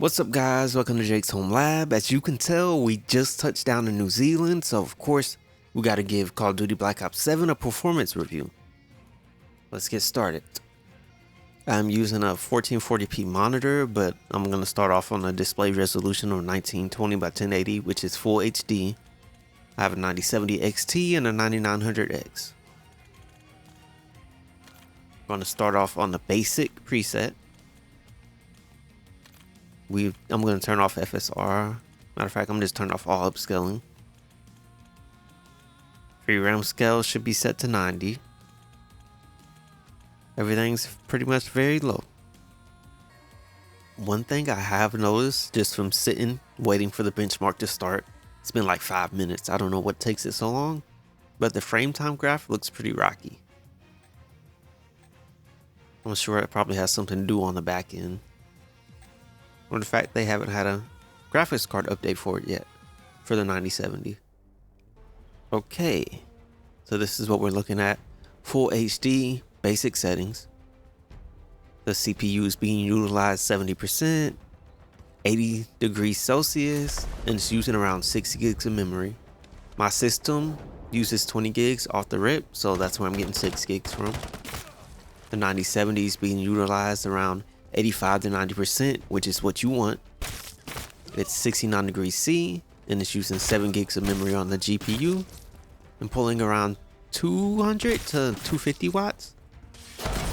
What's up guys, welcome to Jake's Home Lab. As you can tell, we just touched down in New Zealand, so of course we gotta give Call of Duty Black Ops 7 a performance review. Let's get started. I'm using a 1440p monitor, but I'm gonna start off on a display resolution of 1920 by 1080, which is full HD. I have a 9070 XT and a 9900X. I'm gonna start off on the basic preset. I'm going to turn off FSR. Matter of fact, I'm just turning off all upscaling. Free RAM scale should be set to 90. Everything's pretty much very low. One thing I have noticed just from sitting, waiting for the benchmark to start, it's been like 5 minutes. I don't know what takes it so long, but the frame time graph looks pretty rocky. I'm sure it probably has something to do on the back end. Or the fact they haven't had a graphics card update for it yet, for the 9070. Okay, so this is what we're looking at. Full HD, basic settings. The CPU is being utilized 70%, 80 degrees Celsius, and it's using around 60 gigs of memory. My system uses 20 gigs off the rip, so that's where I'm getting 6 gigs from. The 9070 is being utilized around 85 to 90%, which is what you want. It's 69 degrees C, and it's using 7 gigs of memory on the GPU and pulling around 200 to 250 watts.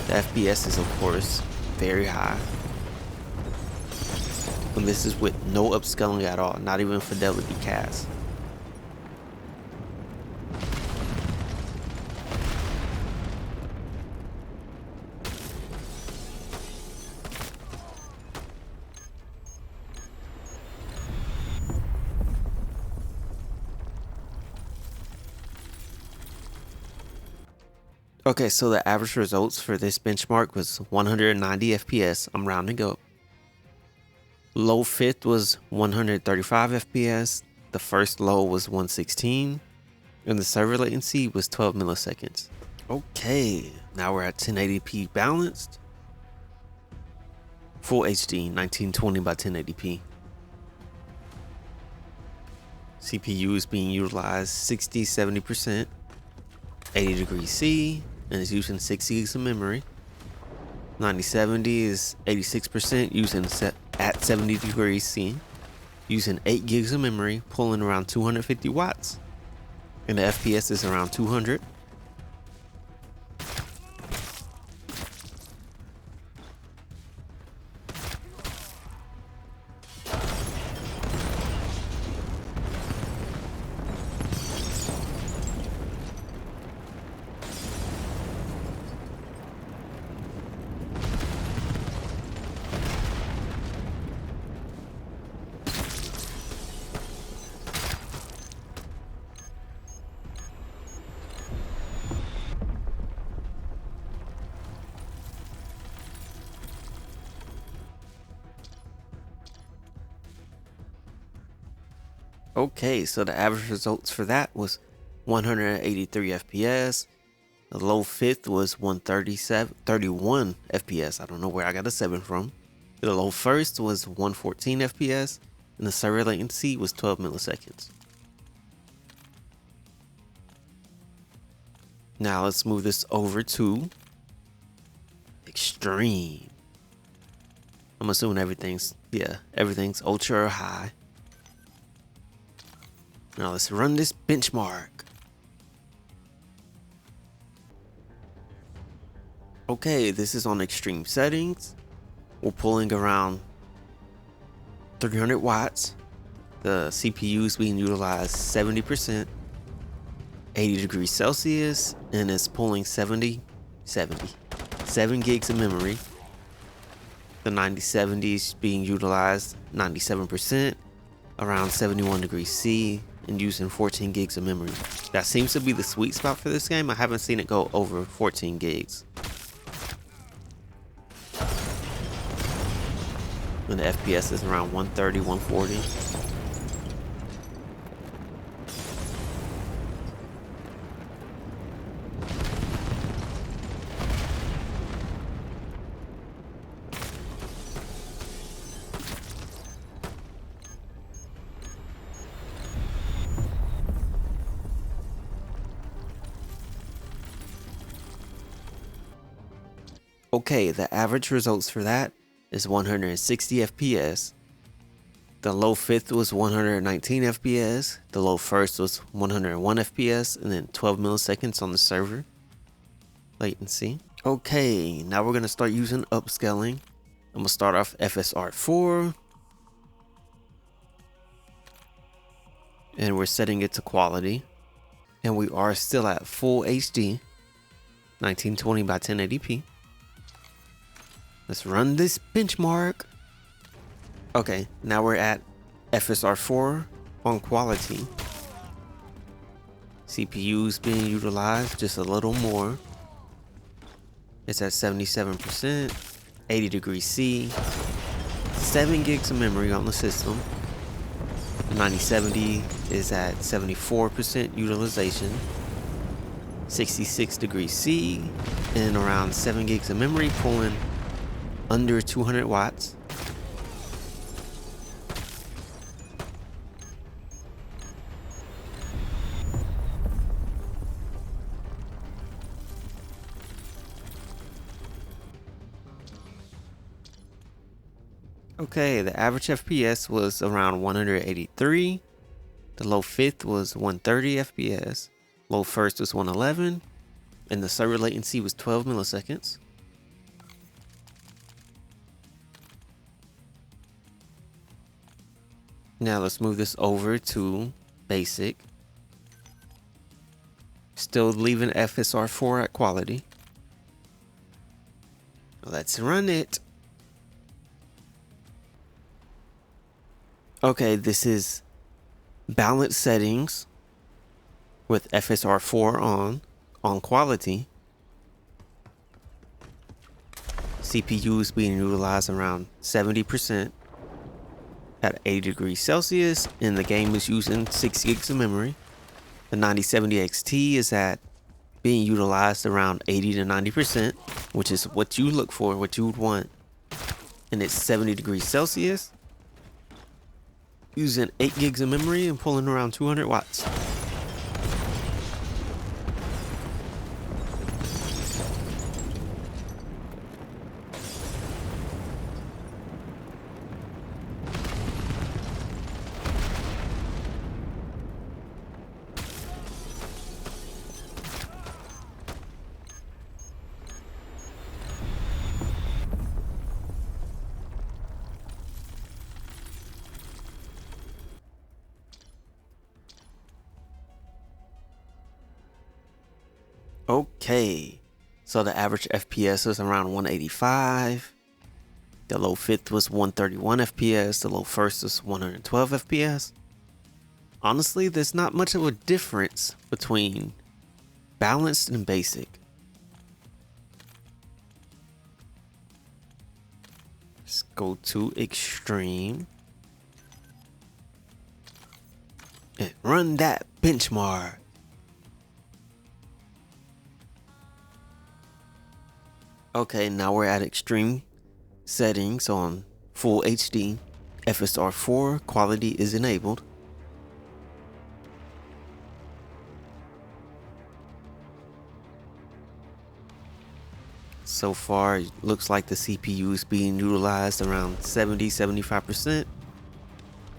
The FPS is of course very high. And this is with no upscaling at all, not even fidelity cast. Okay, so the average results for this benchmark was 190 FPS. I'm rounding up. Low fifth was 135 FPS. The first low was 116. And the server latency was 12 milliseconds. Okay, now we're at 1080p balanced. Full HD, 1920 by 1080p. CPU is being utilized 60-70%. 80 degrees C, and it's using 6 gigs of memory. 9070 is 86% using at 70 degrees C, using 8 gigs of memory, pulling around 250 watts, and the FPS is around 200. Okay, so the average results for that was 183 FPS. The low fifth was 31 FPS. I don't know where I got a 7 from. The low first was 114 FPS, and the server latency was 12 milliseconds. Now let's move this over to extreme. I'm assuming everything's ultra or high. Now let's run this benchmark. Okay, this is on extreme settings. We're pulling around 300 watts. The CPU is being utilized 70%, 80 degrees Celsius, and it's pulling 7 gigs of memory. The 9070 is being utilized 97%, around 71 degrees C, and using 14 gigs of memory. That seems to be the sweet spot for this game. I haven't seen it go over 14 gigs. And the FPS is around 130, 140. Okay, the average results for that is 160 FPS. The low fifth was 119 FPS, the low first was 101 FPS, and then 12 milliseconds on the server latency. Okay, now we're going to start using upscaling. I'm going to start off FSR 4. And we're setting it to quality. And we are still at full HD, 1920 by 1080p. Let's run this benchmark. Okay, now we're at FSR 4 on quality. CPU's being utilized just a little more. It's at 77%, 80 degrees C, 7 gigs of memory on the system. The 9070 is at 74% utilization, 66 degrees C, and around 7 gigs of memory, pulling under 200 watts. Okay, the average FPS was around 183. The low fifth was 130 FPS. Low first was 111. And the server latency was 12 milliseconds. Now let's move this over to basic. Still leaving FSR 4 at quality. Let's run it. Okay, this is balance settings with FSR 4 on quality. CPU is being utilized around 70% at 80 degrees Celsius, and the game is using 6 gigs of memory. The 9070 XT is at being utilized around 80 to 90%, which is what you look for, what you would want. And it's 70 degrees Celsius. Using 8 gigs of memory and pulling around 200 watts. Okay, so the average FPS was around 185. The low fifth was 131 FPS. The low first was 112 FPS. Honestly, there's not much of a difference between balanced and basic. Let's go to extreme. And run that benchmark. Okay, now we're at extreme settings on full HD. FSR 4 quality is enabled. So far, it looks like the CPU is being utilized around 70-75%,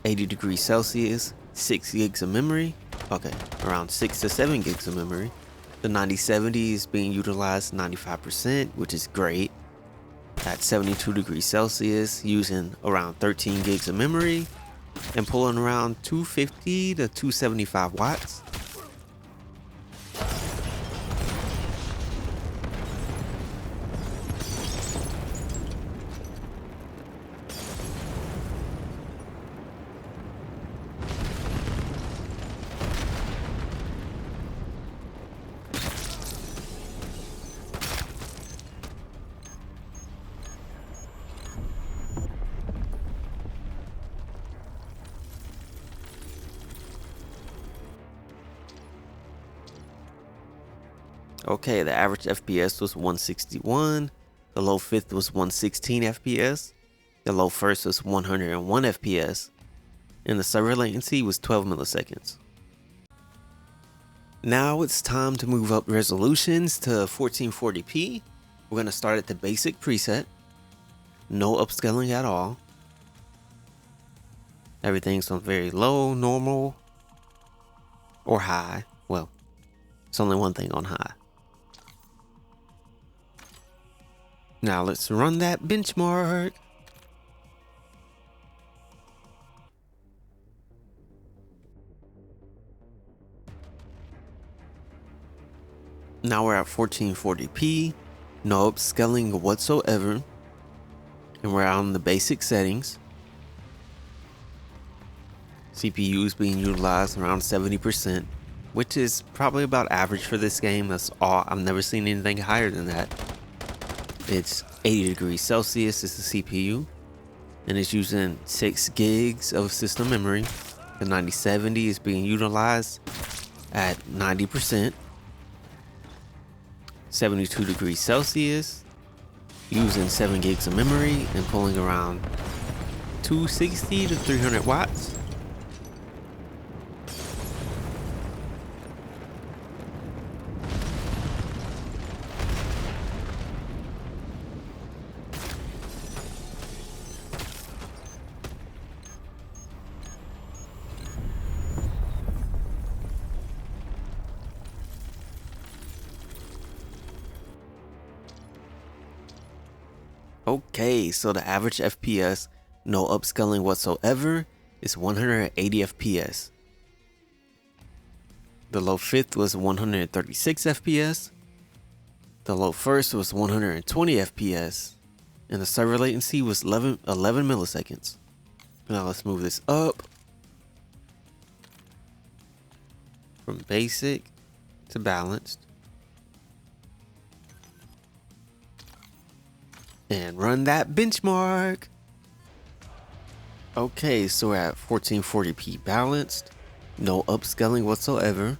80 degrees Celsius, 6 gigs of memory. Okay, around 6 to 7 gigs of memory. The 9070 is being utilized 95%, which is great. At 72 degrees Celsius, using around 13 gigs of memory and pulling around 250 to 275 watts. Okay, the average FPS was 161, the low fifth was 116 FPS, the low first was 101 FPS, and the server latency was 12 milliseconds. Now it's time to move up resolutions to 1440p We're going to start at the basic preset. No upscaling at all. Everything's on very low, normal, or high. Well, it's only one thing on high. Now let's run that benchmark. Now we're at 1440p, no upscaling whatsoever, and we're on the basic settings. CPU is being utilized around 70%, which is probably about average for this game. That's all. I've never seen anything higher than that. It's 80 degrees Celsius is the CPU, and it's using 6 gigs of system memory. The 9070 is being utilized at 90%. 72 degrees Celsius, using 7 gigs of memory and pulling around 260 to 300 watts. Okay, so the average FPS, no upscaling whatsoever, is 180 FPS. The low fifth was 136 FPS. The low first was 120 FPS. And the server latency was 11 milliseconds. Now let's move this up from basic to balanced. And run that benchmark. Okay, so we're at 1440p balanced, no upscaling whatsoever.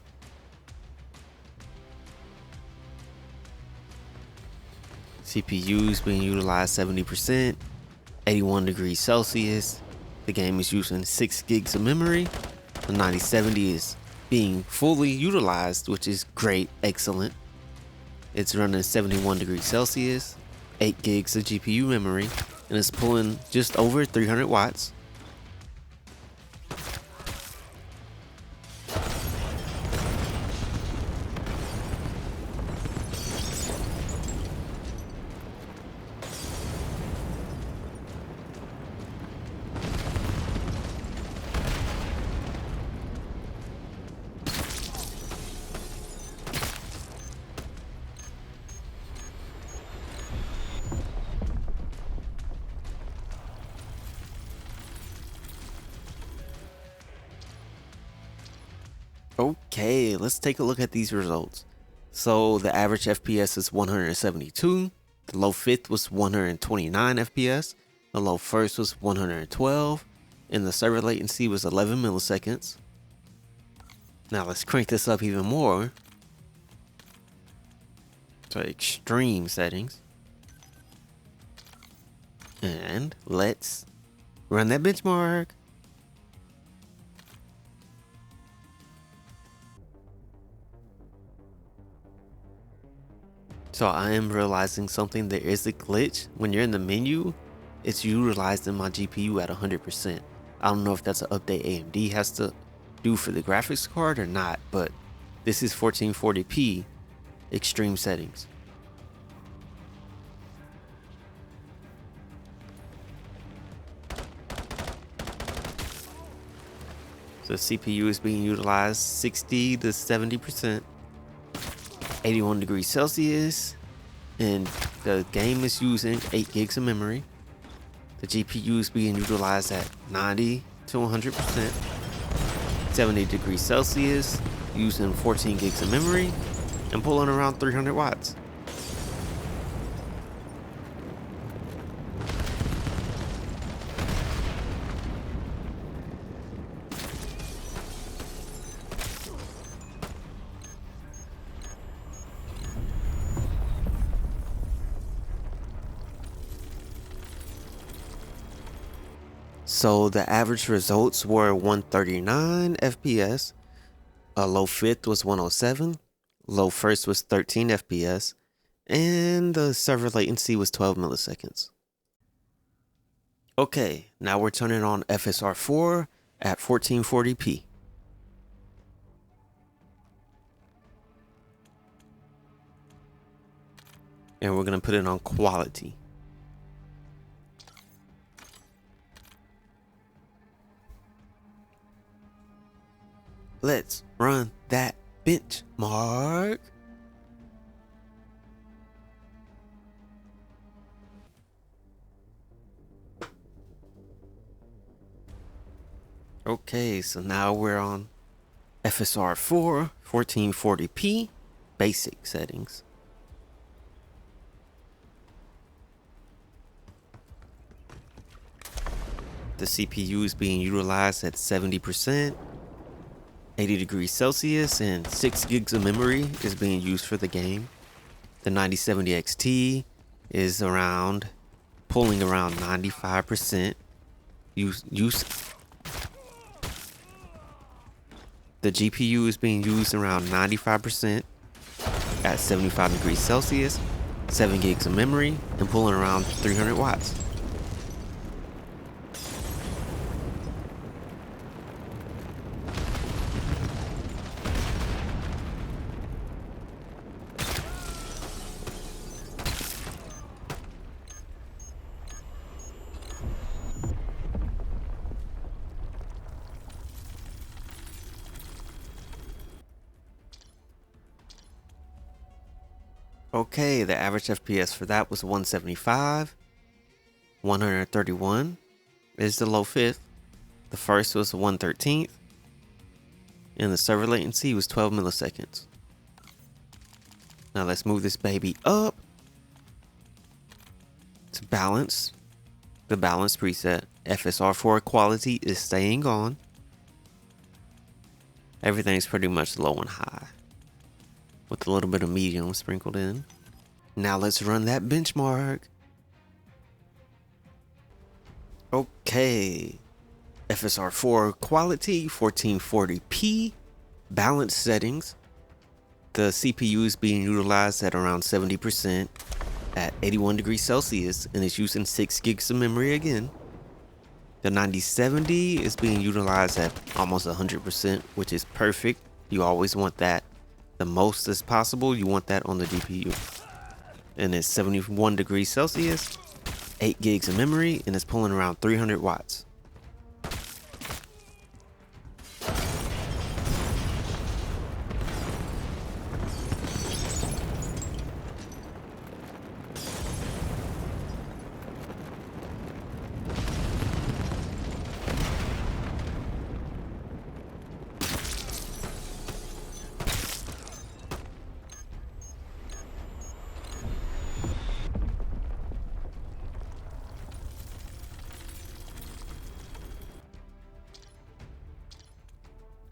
CPU is being utilized 70%, 81 degrees Celsius. The game is using 6 gigs of memory. The 9070 is being fully utilized, which is great, excellent. It's running 71 degrees Celsius. 8 gigs of GPU memory, and it's pulling just over 300 watts. Okay, let's take a look at these results. So the average FPS is 172. The low fifth was 129 FPS. The low first was 112. And the server latency was 11 milliseconds. Now let's crank this up even more to extreme settings. And let's run that benchmark. So I am realizing something. There is a glitch. When you're in the menu, it's utilized in my GPU at 100%. I don't know if that's an update AMD has to do for the graphics card or not, but this is 1440p extreme settings. So CPU is being utilized 60 to 70%. 81 degrees Celsius, and the game is using 8 gigs of memory. The GPU is being utilized at 90 to 100%. 70 degrees Celsius, using 14 gigs of memory, and pulling around 300 watts. So the average results were 139 FPS, low fifth was 107, low first was 13 FPS, And the server latency was 12 milliseconds. Okay, now we're turning on FSR4 at 1440p. And we're going to put it on quality. Let's run that benchmark. Okay, so now we're on FSR4, 1440p, basic settings. The CPU is being utilized at 70%, 80 degrees Celsius, and 6 gigs of memory is being used for the game. The 9070 XT is pulling around 95% use. The GPU is being used around 95% at 75 degrees Celsius, 7 gigs of memory, and pulling around 300 watts. Okay, the average FPS for that was 175. 131 is the low fifth. The first was 113th. And the server latency was 12 milliseconds. Now let's move this baby up to balance. The balance preset. FSR4 quality is staying on. Everything's pretty much low and high, with a little bit of medium sprinkled in. Now let's run that benchmark. Okay. FSR4 quality, 1440p, balance settings. The CPU is being utilized at around 70% at 81 degrees Celsius and is using 6 gigs of memory again. The 9070 is being utilized at almost 100%, which is perfect. You always want that the most as possible. You want that on the GPU. And it's 71 degrees Celsius, 8 gigs of memory, and it's pulling around 300 watts.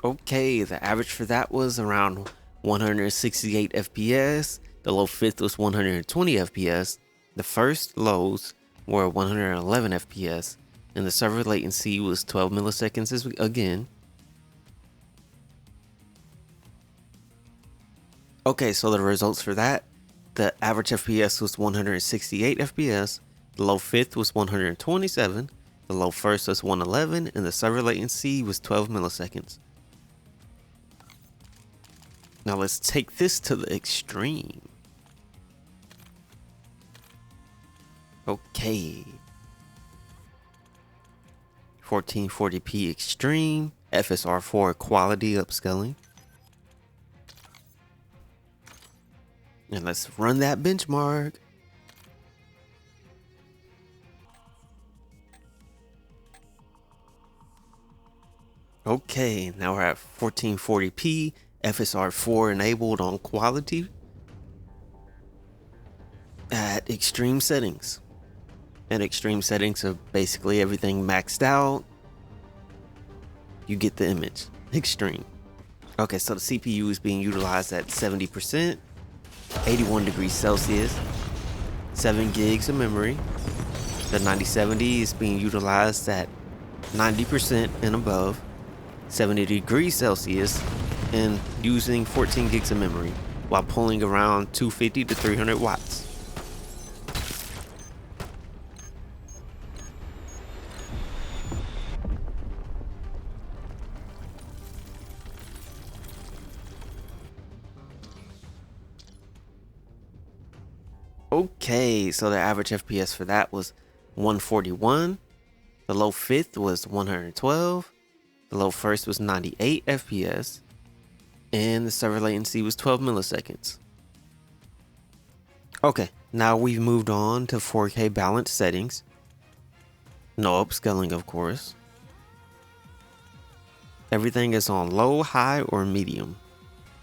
Okay, the average for that was around 168 FPS. The low fifth was 120 FPS. The first lows were 111 FPS. And the server latency was 12 milliseconds again. Okay, so the results for that. The average FPS was 168 FPS. The low fifth was 127. The low first was 111. And the server latency was 12 milliseconds. Now let's take this to the extreme. Okay. 1440p extreme, FSR4 quality upscaling. And let's run that benchmark. Okay, now we're at 1440p. FSR4 enabled on quality at extreme settings. And extreme settings are basically everything maxed out. You get the image. Extreme. Okay, so the CPU is being utilized at 70%, 81 degrees Celsius, 7 gigs of memory. The 9070 is being utilized at 90% and above, 70 degrees Celsius, and using 14 gigs of memory. while pulling around 250 to 300 watts. Okay, so the average FPS for that was 141. The low fifth was 112. The low first was 98 FPS. And the server latency was 12 milliseconds. Okay, now we've moved on to 4K balanced settings. No upscaling, of course. Everything is on low, high, or medium.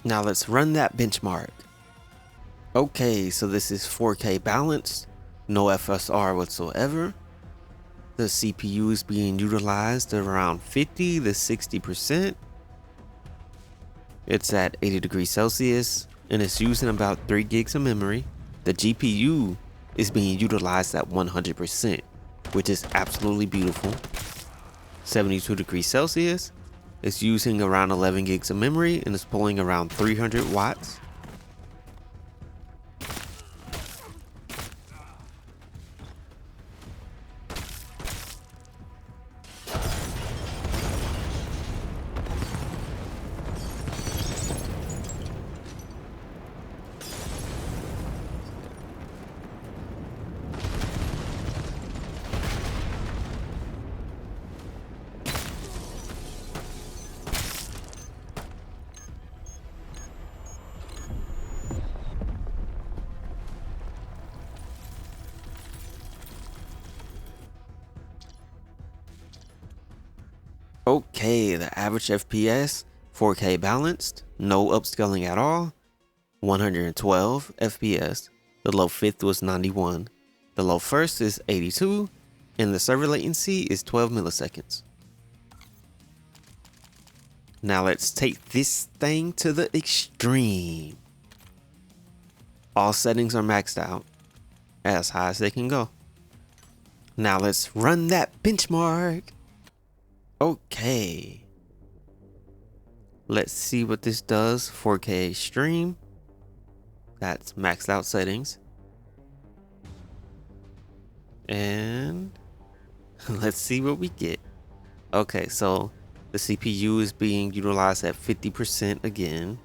Now let's run that benchmark. Okay, so this is 4K balanced, no FSR whatsoever. The CPU is being utilized at around 50 to 60%. It's at 80 degrees Celsius and it's using about 3 gigs of memory. The GPU is being utilized at 100%, which is absolutely beautiful. 72 degrees Celsius. It's using around 11 gigs of memory and it's pulling around 300 watts. Okay, the average FPS, 4K balanced, no upscaling at all, 112 FPS. The low fifth was 91. The low first is 82, and the server latency is 12 milliseconds. Now let's take this thing to the extreme. All settings are maxed out, as high as they can go. Now let's run that benchmark. Okay. Let's see what this does. 4K stream. That's maxed out settings. And let's see what we get. Okay, so the CPU is being utilized at 50% again,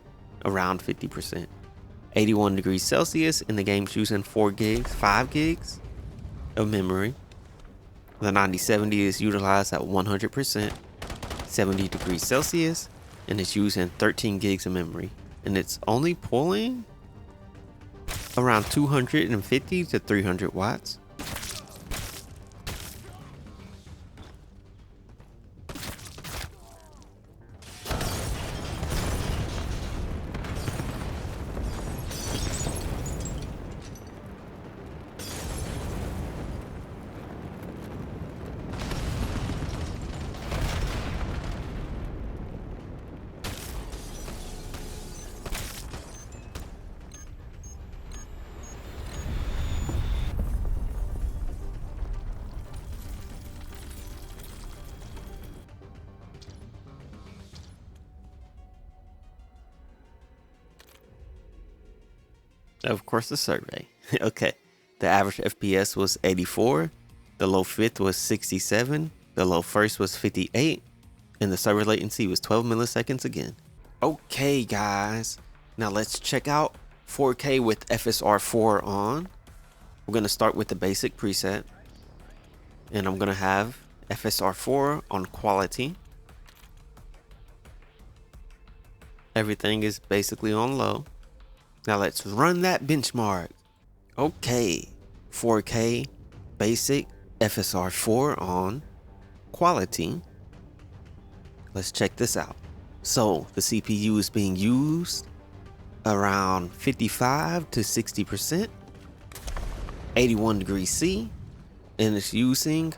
around 50%. 81 degrees Celsius, and the game's using 5 gigs of memory. The 9070 is utilized at 100%, 70 degrees Celsius, and it's using 13 gigs of memory. And it's only pulling around 250 to 300 watts. Of course, the survey. Okay, the average FPS was 84, the low fifth was 67, the low first was 58, and the server latency was 12 milliseconds again. Okay, guys, now let's check out 4K with FSR 4 on. We're going to start with the basic preset, and I'm going to have FSR 4 on quality. Everything is basically on low. Now let's run that benchmark. Okay, 4K basic FSR 4 on quality. Let's check this out. So the CPU is being used around 55 to 60%, 81 degrees C, and it's using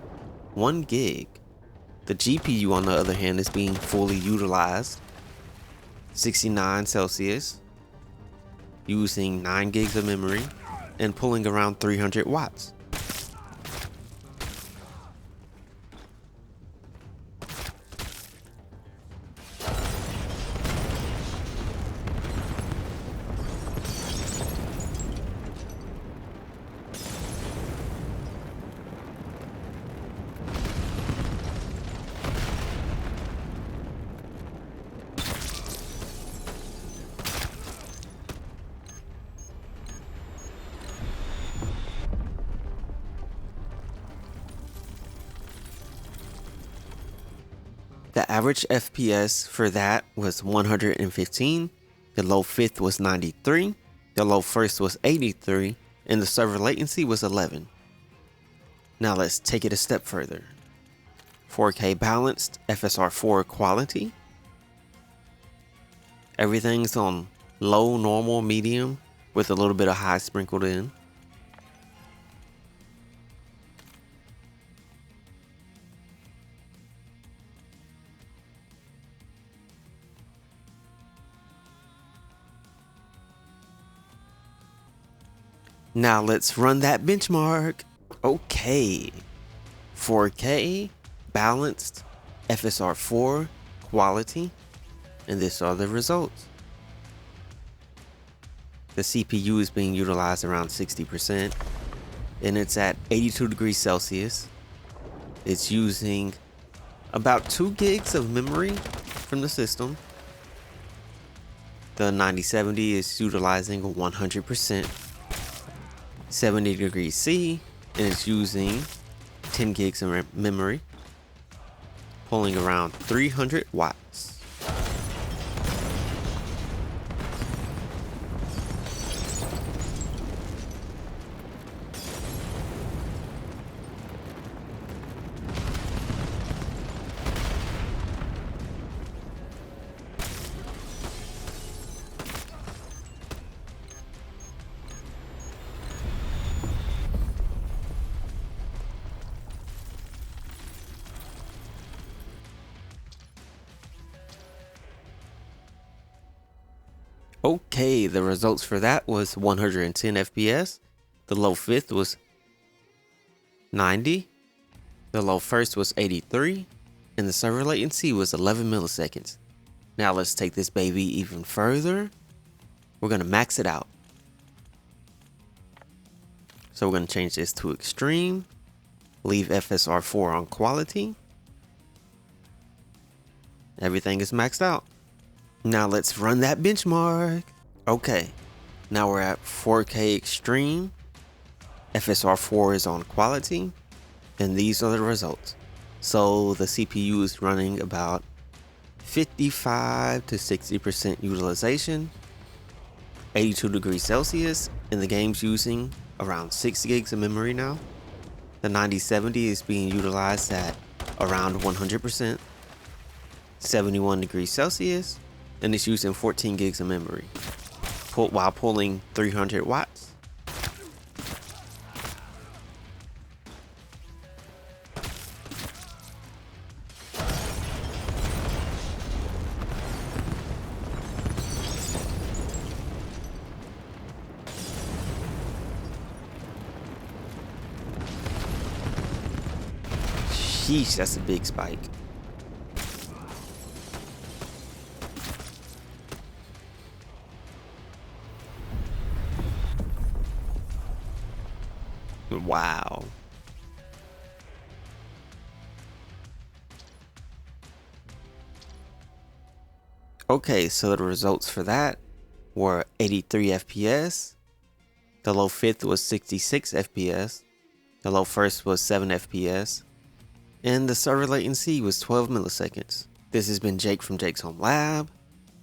1 gig. The GPU, on the other hand, is being fully utilized, 69 Celsius, using 9 gigs of memory and pulling around 300 watts. The average FPS for that was 115, the low fifth was 93, the low first was 83, and the server latency was 11. Now let's take it a step further. 4K balanced, FSR4 quality. Everything's on low, normal, medium, with a little bit of high sprinkled in. Now let's run that benchmark. Okay. 4K, balanced, FSR4, quality, and these are the results. The CPU is being utilized around 60%, and it's at 82 degrees Celsius. It's using about 2 gigs of memory from the system. The 9070 is utilizing 100%, 70 degrees C, and it's using 10 gigs of memory, pulling around 300 watts. Okay, the results for that was 110 FPS, the low fifth was 90, the low first was 83, and the server latency was 11 milliseconds. Now let's take this baby even further. We're gonna max it out. So we're gonna change this to extreme, leave FSR4 on quality. Everything is maxed out. Now let's run that benchmark. Okay, now we're at 4K extreme, FSR4 is on quality, and these are the results. So the CPU is running about 55 to 60% utilization, 82 degrees Celsius, and the game's using around 6 gigs of memory now. The 9070 is being utilized at around 100%, 71 degrees Celsius, and it's using 14 gigs of memory while pulling 300 watts. Sheesh, that's a big spike. Wow. Okay, so the results for that were 83 FPS, the low fifth was 66 FPS, the low first was 7 FPS, and the server latency was 12 milliseconds. This has been Jake from Jake's Home Lab.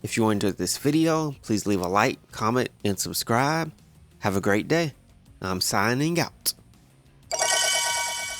If you enjoyed this video, please leave a like, comment, and subscribe. Have a great day. I'm signing out.